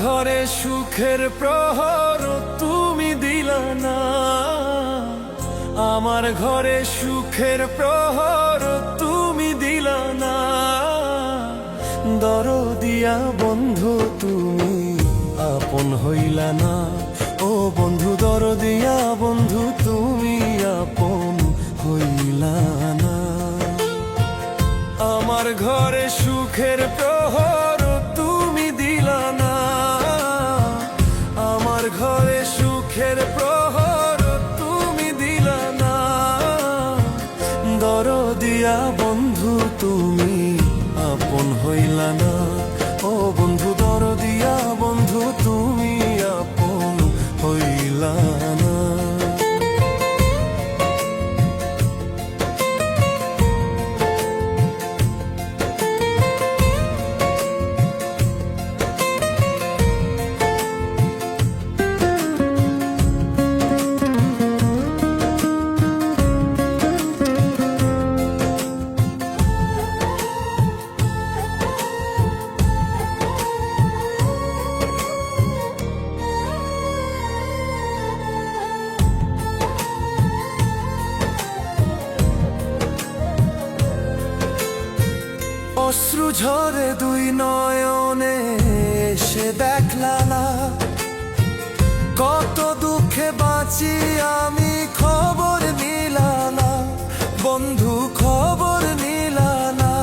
ঘরে সুখের প্রহর তুমি দিলা না, আমার ঘরে সুখের প্রহর তুমি দিলা না। দরদিয়া বন্ধু তুমি আপন হইলা না, ও বন্ধু দরদিয়া বন্ধু তুমি আপন হইলা না। আমার ঘরে সুখের প্রহর তুমি দিলা না, আমার ঘরে সুখের প্রহর তুমি দিলা না। দরদিয়া বন্ধু তুমি আপন হইলা না, ও বন্ধু দরদিয়া বন্ধু তুমি আপন হইলা না। অশ্রু ঝরে দুই নয়নে এসে দেখলা না, কত দুঃখে বাঁচি আমি খবর নিলা না, বন্ধু খবর নিলা না।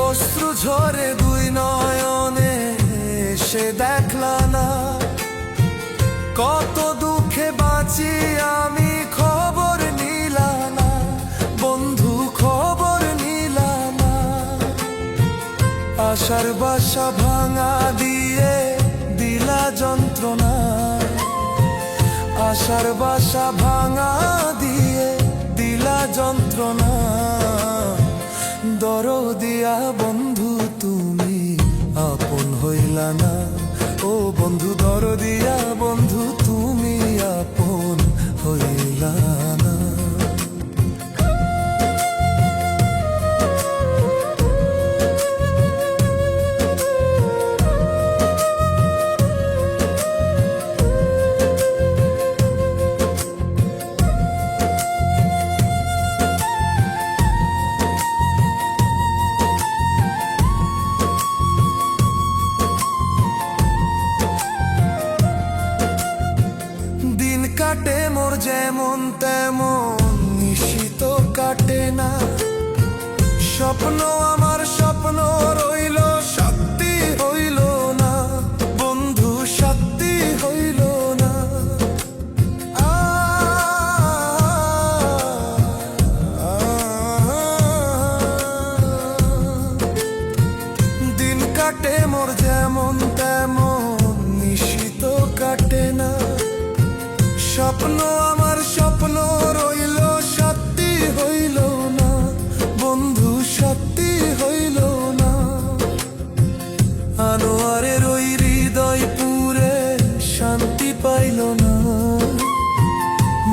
অশ্রু ঝরে দুই নয়নে এসে দেখলা না, কত দুঃখে বাঁচি আমি খবর নিলা না, বন্ধু খবর নিলা না। আশার বাসা ভাঙা দিয়ে দিলা যন্ত্রণা, আশার বাসা ভাঙা দিয়ে দিলা যন্ত্রণা। দরদিয়া বন্ধু তুমি আপন হইলা না, ও বন্ধু দরদিয়া বন্ধু তুমি আপন হইলা না। কাটে মোর যেমন তেমন নিশিত কাটে না, স্বপ্ন আমার স্বপ্ন রইল সত্যি হইল না, বন্ধু সত্যি হইল না। দিন কাটে মোর যেমন তেমন নিশিত কাটে না, স্বপ্ন আমার স্বপ্ন রইল সত্যি হইল না, বন্ধু সত্যি হইল না। আনোয়ারের ওই হৃদয় পুরে শান্তি পাইল না,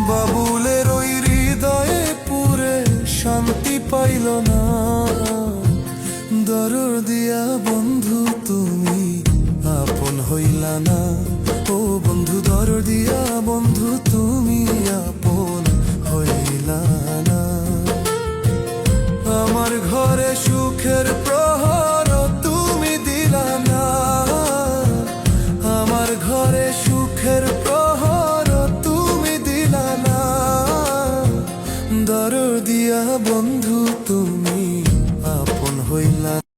বাবুলের ওই হৃদয়ে পুরে শান্তি পাইল না। দরদিয়া বন্ধু তুমি আপন হইলা না, ও বন্ধু দরদিয়া বন্ধু তুমি আপন হইলা না। আমার ঘরে সুখের প্রহর তুমি দিলা না, আমার ঘরে সুখের প্রহর তুমি দিলা না। দরদিয়া বন্ধু তুমি